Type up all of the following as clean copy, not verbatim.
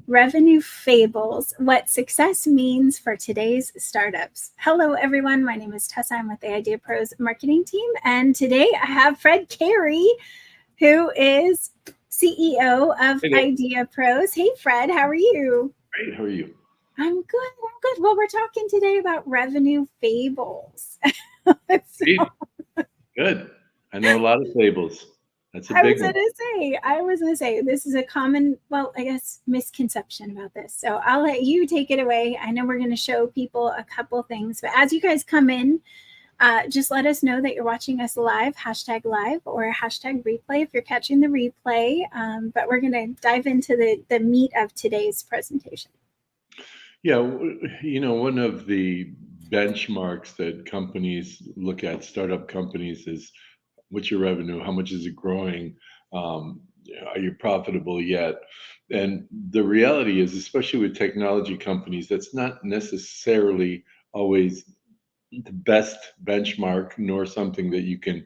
Revenue Fables, what success means for today's startups. Hello, everyone. My name is Tessa. I'm with the IdeaPros marketing team. And today I have Fred Cary, who is CEO of Hey there. IdeaPros. Hey, Fred, how are you? Great. How are you? I'm good. I'm good. Well, we're talking today about Revenue Fables. So, Great. Good. I know a lot of fables. That's a I was big going one. to say, this is a common, well, I guess, misconception about this. So I'll let you take it away. I know we're going to show people a couple things, but as you guys come in, just let us know that you're watching us live, #live or #replay if you're catching the replay. But we're going to dive into the meat of today's presentation. Yeah, one of the benchmarks that companies look at, startup companies, is what's your revenue? How much is it growing? Are you profitable yet? And the reality is, especially with technology companies, that's not necessarily always the best benchmark, nor something that you can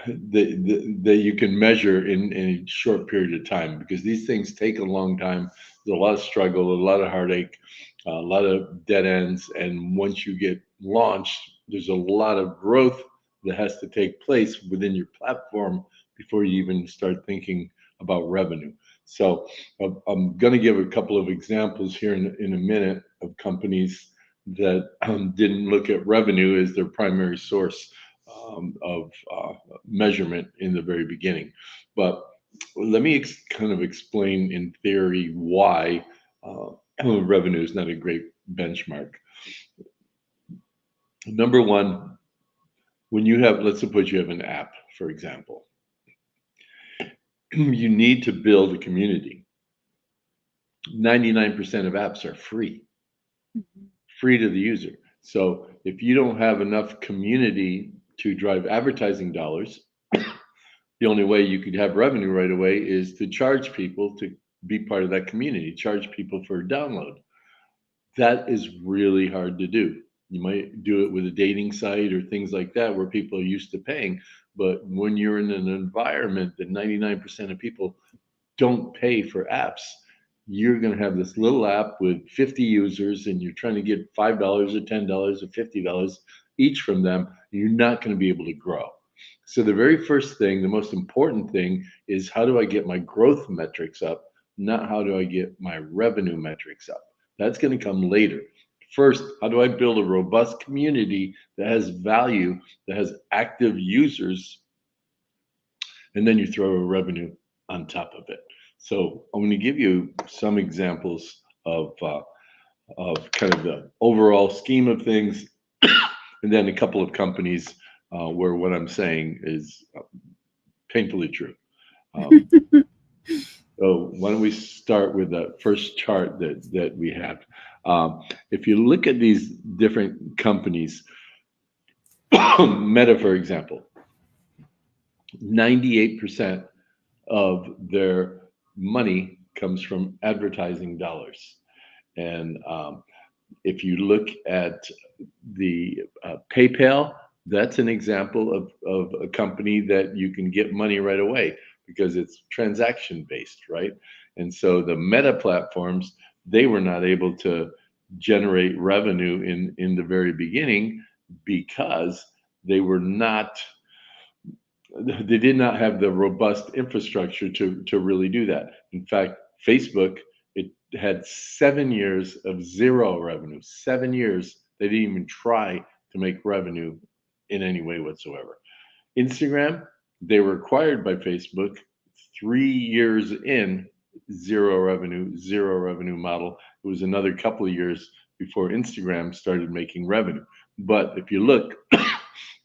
that you can measure in a short period of time, because these things take a long time. There's a lot of struggle, a lot of heartache, a lot of dead ends, and once you get launched, there's a lot of growth that has to take place within your platform before you even start thinking about revenue. So I'm going to give a couple of examples here in a minute of companies that didn't look at revenue as their primary source of measurement in the very beginning. But let me kind of explain in theory why revenue is not a great benchmark. Number one, when you have, let's suppose you have an app, for example, you need to build a community. 99% of apps are free to the user. So if you don't have enough community to drive advertising dollars, the only way you could have revenue right away is to charge people to be part of that community, charge people for a download. That is really hard to do. You might do it with a dating site or things like that where people are used to paying. But when you're in an environment that 99% of people don't pay for apps, you're going to have this little app with 50 users and you're trying to get $5 or $10 or $50 each from them. You're not going to be able to grow. So the very first thing, the most important thing, is how do I get my growth metrics up, not how do I get my revenue metrics up. That's going to come later. First, how do I build a robust community that has value, that has active users, and then you throw a revenue on top of it. So I'm going to give you some examples of kind of the overall scheme of things, and then a couple of companies where what I'm saying is painfully true. Um, so why don't we start with the first chart that we have? If you look at these different companies, Meta, for example, 98% of their money comes from advertising dollars. And if you look at the PayPal, that's an example of a company that you can get money right away because it's transaction based, right? And so the Meta platforms, they were not able to generate revenue in the very beginning because they were not they did not have the robust infrastructure to really do that. In fact, Facebook, it had 7 years of zero revenue. 7 years they didn't even try to make revenue in any way whatsoever. Instagram, they were acquired by Facebook. 3 years in, zero revenue model. It was another couple of years before Instagram started making revenue. But if you look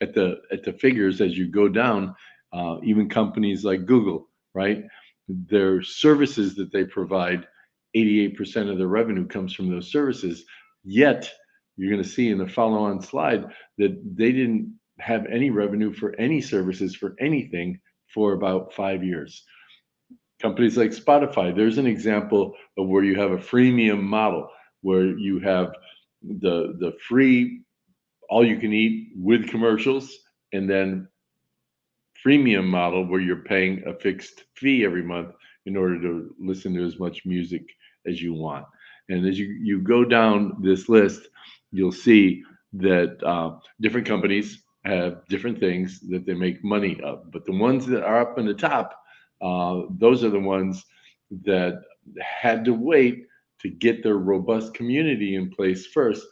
at the figures as you go down, even companies like Google, right? Their services that they provide, 88% of their revenue comes from those services. Yet you're going to see in the follow-on slide that they didn't have any revenue for any services for anything for about 5 years. Companies like Spotify, there's an example of where you have a freemium model where you have the free all you can eat with commercials, and then freemium model where you're paying a fixed fee every month in order to listen to as much music as you want. And as you go down this list, you'll see that different companies have different things that they make money of. But the ones that are up in the top, those are the ones that had to wait to get their robust community in place first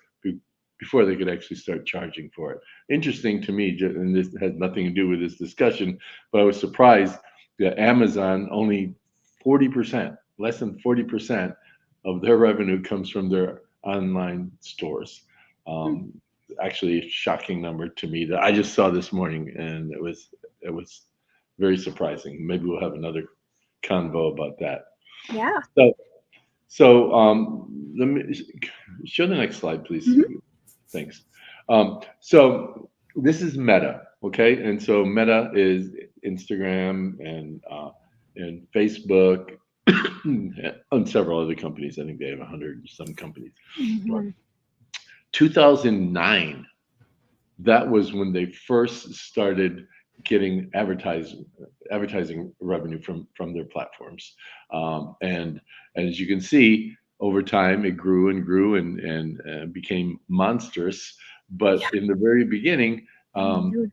before they could actually start charging for it. Interesting to me, and this has nothing to do with this discussion, but I was surprised that Amazon only 40%, less than 40% of their revenue comes from their online stores. Actually, a shocking number to me that I just saw this morning, and it was very surprising. Maybe we'll have another convo about that. Yeah. So let me show the next slide, please. Mhm. Thanks. So this is Meta, okay? And so Meta is Instagram and Facebook and several other companies. I think they have 100 some companies. Mhm. 2009, that was when they first started getting advertising revenue from their platforms. And as you can see, over time it grew and grew and became monstrous. But Yeah. in the very beginning, Mhm.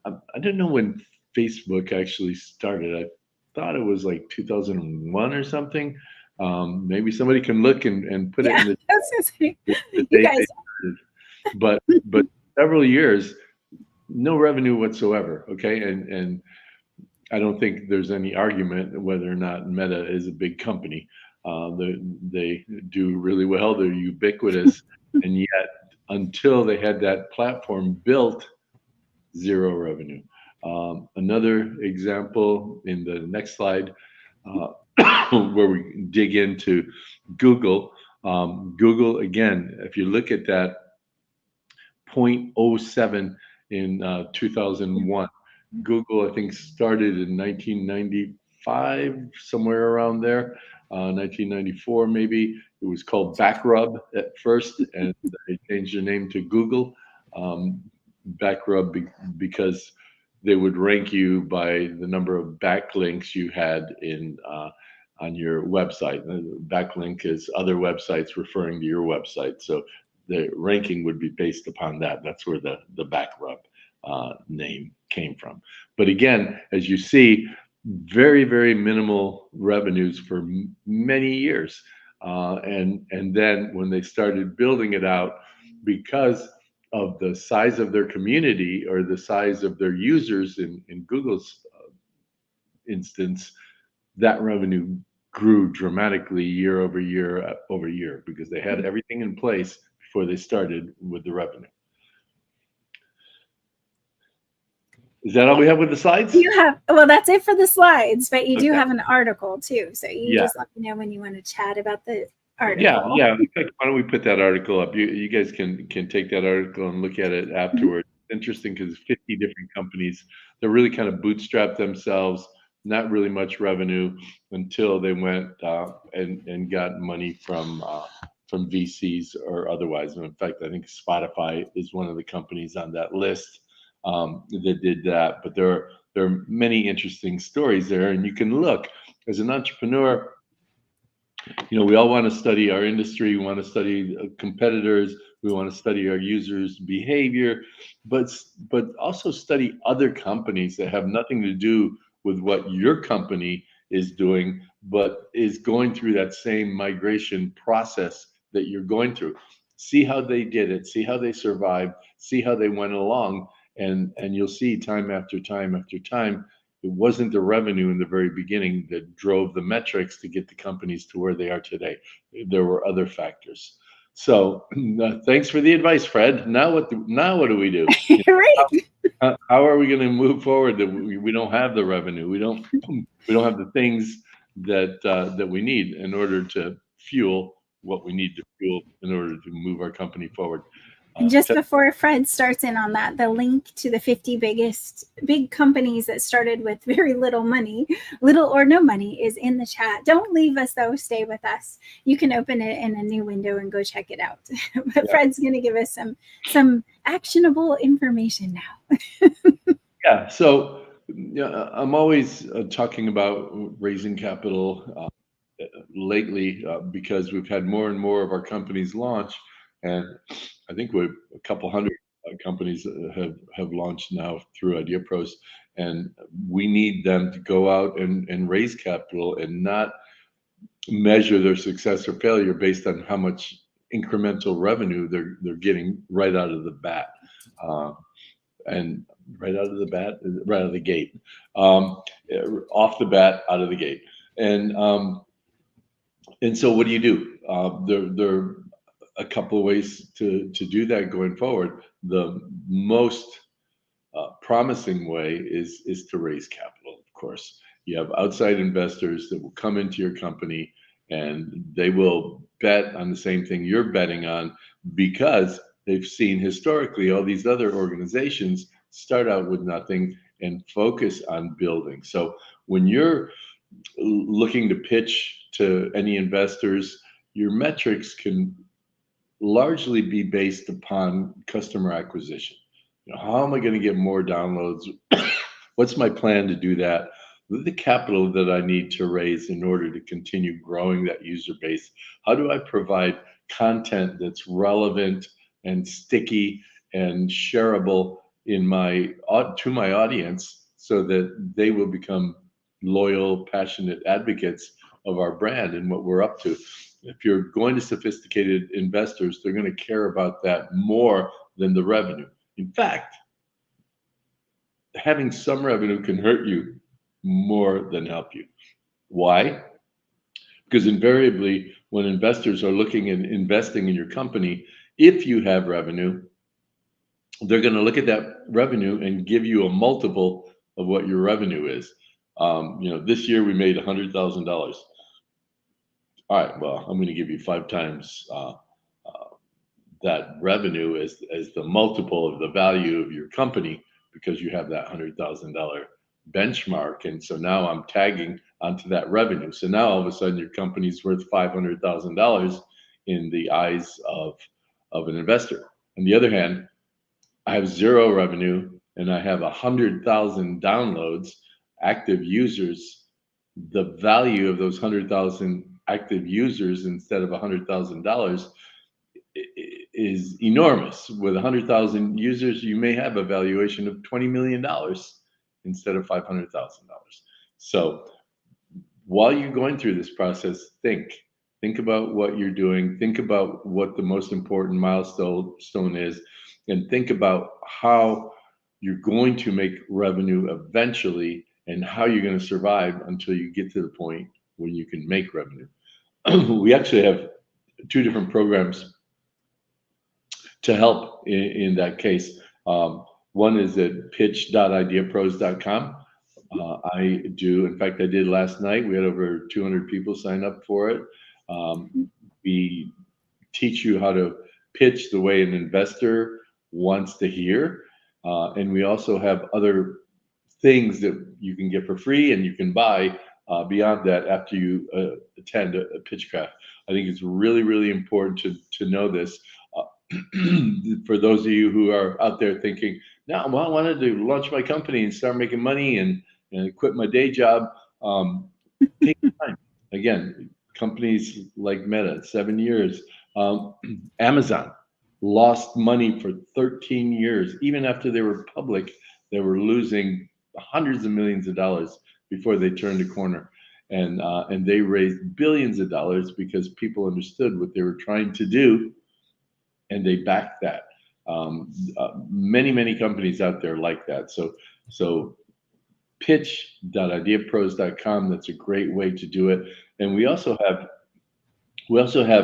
I didn't know when Facebook actually started. I thought it was like 2001 or something. Maybe somebody can look and put it Yeah. in I was gonna say, the you date they guys. started. But several years, no revenue whatsoever. Okay, and I don't think there's any argument whether or not Meta is a big company. They do really well. They're ubiquitous, and yet until they had that platform built, zero revenue. Another example in the next slide, uh, where we dig into Google. Google again, if you look at that 0.07 in 2001. Google, I think, started in 1995, somewhere around there, 1994 maybe. It was called Backrub at first, and they changed their name to Google. Backrub because they would rank you by the number of backlinks you had in on your website. Backlink is other websites referring to your website. So the ranking would be based upon that. That's where the Backrub name came from. But again, as you see, very, very minimal revenues for many years. And then when they started building it out, because of the size of their community or the size of their users in Google's instance, that revenue grew dramatically year over year because they had everything in place before they started with the revenue. Is that all we have with the slides? You have, well, that's it for the slides, but you do Okay. have an article too. So you Yeah. just let me know when you want to chat about the article. Yeah. In fact, why don't we put that article up? You guys can take that article and look at it afterwards. It's interesting because 50 different companies, they're really kind of bootstrapped themselves, not really much revenue until they went and got money from VCs or otherwise. And in fact, I think Spotify is one of the companies on that list that did that. But there are many interesting stories there, and you can look as an entrepreneur. You know, we all want to study our industry, we want to study competitors, we want to study our users' behavior, but also study other companies that have nothing to do with what your company is doing, but is going through that same migration process that you're going through. See how they did it, see how they survived, see how they went along, and you'll see time after time after time it wasn't the revenue in the very beginning that drove the metrics to get the companies to where they are today. There were other factors. So thanks for the advice, Fred. Now what do we do? Right. How are we going to move forward that we don't have the revenue? We don't have the things that we need in order to fuel what we need to fuel in order to move our company forward. And just before Fred starts in on that, the link to the 50 big companies that started with very little money, little or no money, is in the chat. Don't leave us though, stay with us. You can open it in a new window and go check it out. But yeah. Fred's going to give us some actionable information now. Yeah. So Yeah, I'm always talking about raising capital lately because we've had more and more of our companies launch, and I think we're a couple hundred companies have launched now through IdeaPros, and we need them to go out and raise capital and not measure their success or failure based on how much incremental revenue they're getting right out of the bat. Uh, and right out of the bat, right out of the gate, um, off the bat, out of the gate, and so what do you do? There are a couple of ways to do that going forward. The most promising way is to raise capital. Of course, you have outside investors that will come into your company and they will bet on the same thing you're betting on because they've seen historically all these other organizations start out with nothing and focus on building. So when you're looking to pitch to any investors, your metrics can largely be based upon customer acquisition. You know, how am I going to get more downloads? What's my plan to do that? What are the capital that I need to raise in order to continue growing that user base? How do I provide content that's relevant and sticky and shareable in my to my audience so that they will become loyal, passionate advocates of our brand and what we're up to? If you're going to sophisticated investors, they're going to care about that more than the revenue. In fact, having some revenue can hurt you more than help you. Why? Because invariably, when investors are looking at investing in your company, if you have revenue, they're going to look at that revenue and give you a multiple of what your revenue is. This year we made $100,000. All right, well, I'm going to give you 5 times that revenue as the multiple of the value of your company because you have that $100,000 benchmark. And so now I'm tagging onto that revenue. So now all of a sudden your company's worth $500,000 in the eyes of an investor. On the other hand, I have zero revenue and I have 100,000 downloads, active users. The value of those 100,000 active users instead of $100,000 is enormous. With 100,000 users, you may have a valuation of $20 million instead of $500,000. So while you're going through this process, think about what you're doing, think about what the most important milestone is, and think about how you're going to make revenue eventually and how you're going to survive until you get to the point where you can make revenue. We actually have 2 different programs to help in that case. One is at pitch.ideapros.com. I do, in fact, I did last night. We had over 200 people sign up for it. We teach you how to pitch the way an investor wants to hear. And we also have other things that you can get for free and you can buy beyond that after you attend a Pitchcraft. I think it's really, really important to know this. For those of you who are out there thinking, no, well, I wanted to launch my company and start making money and quit my day job. Take time. Again, companies like Meta, 7 years. Amazon lost money for 13 years. Even after they were public, they were losing hundreds of millions of dollars before they turned a corner. And they raised billions of dollars because people understood what they were trying to do and they backed that. Many companies out there like that. So pitch.ideapros.com. That's a great way to do it. And we also have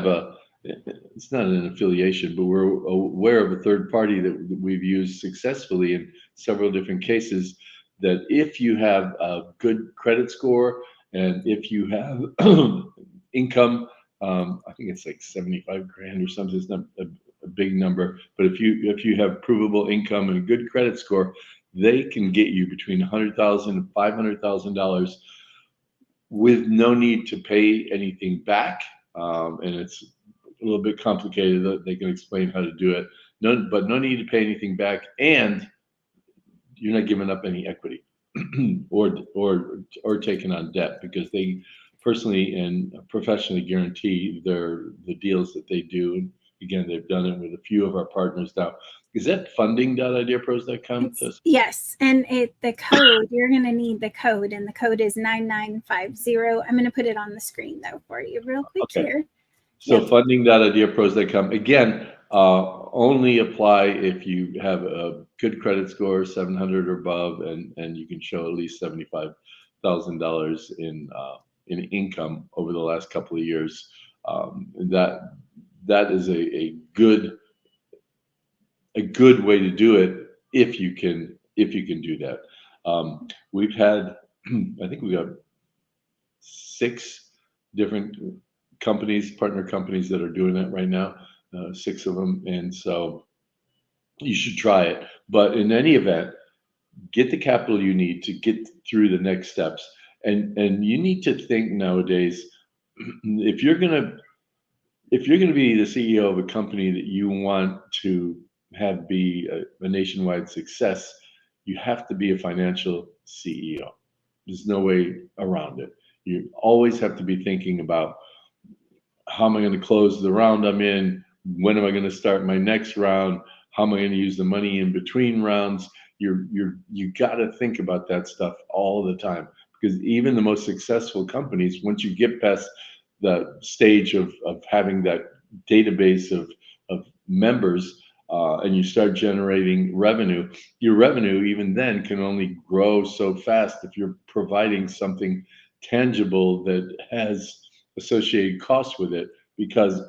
a, it's not an affiliation, but we're aware of a third party that we've used successfully in several different cases, that if you have a good credit score and if you have income, I think it's like 75 grand or something. It's not a big number, but if you have provable income and a good credit score, they can get you between $100,000 and $500,000 with no need to pay anything back. And it's a little bit complicated. They can explain how to do it. But no need to pay anything back, and you're not giving up any equity. or taken on debt, because they personally and professionally guarantee the deals that they do. Again, they've done it with a few of our partners now. Is that funding.ideapros.com? Yes, and the code, you're going to need the code, and the code is 9950. I'm going to put it on the screen though for you real quick here. So yep. Funding.ideapros.com. Again, only apply if you have a good credit score, 700 or above, and you can show at least $75,000 in income over the last couple of years. That is a good way to do it if you can do that. We've had I think we got 6 different partner companies that are doing that right now, 6 of them, and so you should try it. But in any event, get the capital you need to get through the next steps, and you need to think nowadays, if you're gonna be the CEO of a company that you want to have be a nationwide success, you have to be a financial CEO. There's no way around it. You always have to be thinking about, how am I going to close the round I'm in? When am I going to start my next round? How am I going to use the money in between rounds? You got to think about that stuff all the time, because even the most successful companies, once you get past the stage of having that database of members, and you start generating revenue, your revenue even then can only grow so fast if you're providing something tangible that has associated costs with it. Because,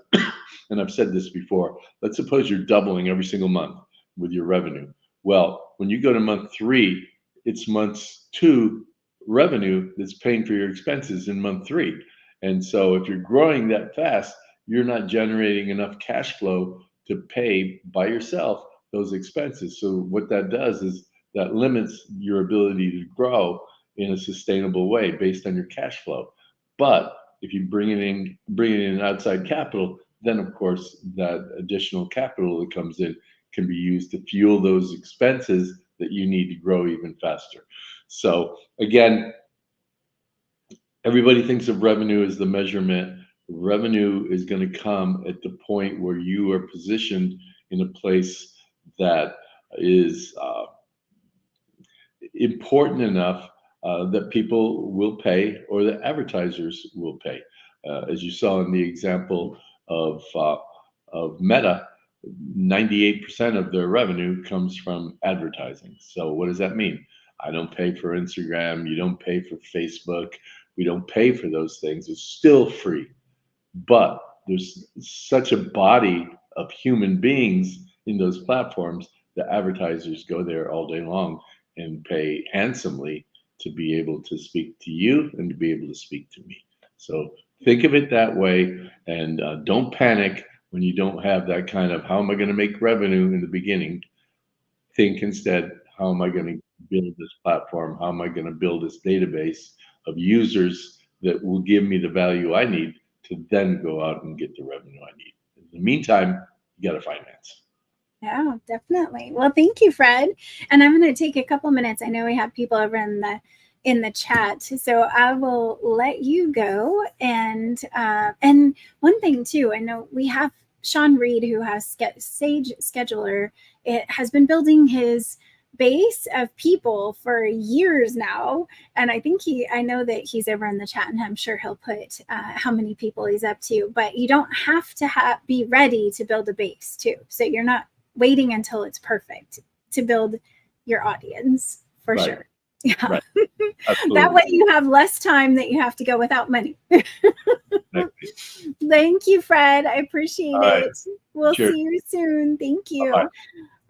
and I've said this before, let's suppose you're doubling every single month with your revenue. Well, when you go to month 3, it's months 2 revenue that's paying for your expenses in month 3. And so if you're growing that fast, you're not generating enough cash flow to pay by yourself those expenses. So what that does is that limits your ability to grow in a sustainable way based on your cash flow. But if you bring in outside capital, then of course that additional capital that comes in can be used to fuel those expenses that you need to grow even faster. So again, everybody thinks of revenue as the measurement. Revenue is going to come at the point where you are positioned in a place that is important enough that people will pay, or that advertisers will pay. As you saw in the example of Meta, 98% of their revenue comes from advertising. So what does that mean? I don't pay for Instagram. You don't pay for Facebook. We don't pay for those things. It's still free. But there's such a body of human beings in those platforms that advertisers go there all day long and pay handsomely to be able to speak to you and to be able to speak to me. So think of it that way, and don't panic when you don't have that kind of, how am I going to make revenue in the beginning? Think instead, how am I going to build this platform? How am I going to build this database of users that will give me the value I need to then go out and get the revenue I need? In the meantime, you got to finance. Yeah, definitely. Well, thank you, Fred. And I'm going to take a couple minutes. I know we have people over in the chat, so I will let you go. And one thing too, I know we have Sean Reed, who has Sage Scheduler. It has been building his base of people for years now, and I know that he's over in the chat, and I'm sure he'll put how many people he's up to. But you don't have to be ready to build a base too, so you're not waiting until it's perfect to build your audience, for sure. Yeah. Right. That way you have less time that you have to go without money. Thank you, Fred. I appreciate it. We'll see you soon. Thank you. Bye-bye.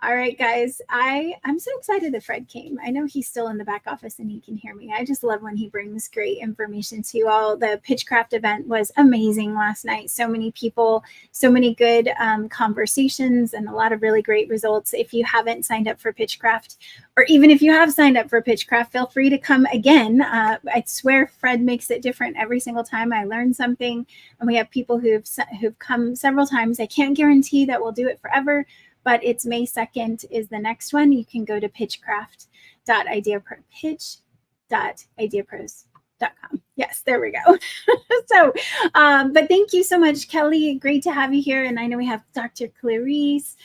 All right, guys. I'm so excited that Fred came. I know he's still in the back office and he can hear me. I just love when he brings great information to you all. The Pitchcraft event was amazing last night. So many people, so many good conversations, and a lot of really great results. If you haven't signed up for Pitchcraft, or even if you have signed up for Pitchcraft, feel free to come again. I swear Fred makes it different every single time. I learn something, and we have people who've come several times. I can't guarantee that we'll do it forever, but it's May 2nd is the next one. You can go to pitchcraft.ideapros, www.ideapros.com. Yes, there we go. So, but thank you so much, Kelly. Great to have you here. And I know we have Dr. Clarice.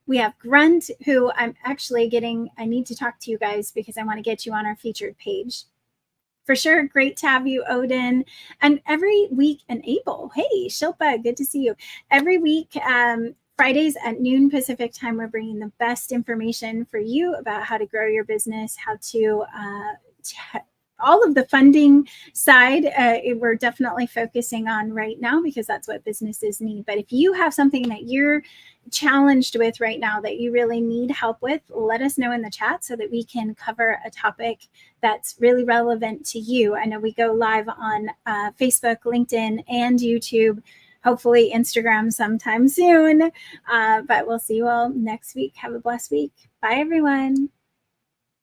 We have Grunt, who I'm actually I need to talk to you guys because I want to get you on our featured page. For sure. Great to have you, Odin. And every week, and Abel. Hey, Shilpa, good to see you. Every week, Fridays at noon Pacific time, we're bringing the best information for you about how to grow your business, how to all of the funding side, we're definitely focusing on right now because that's what businesses need. But if you have something that you're challenged with right now that you really need help with, let us know in the chat so that we can cover a topic that's really relevant to you. I know we go live on Facebook, LinkedIn, and YouTube, hopefully Instagram sometime soon. But we'll see you all next week. Have a blessed week. Bye, everyone.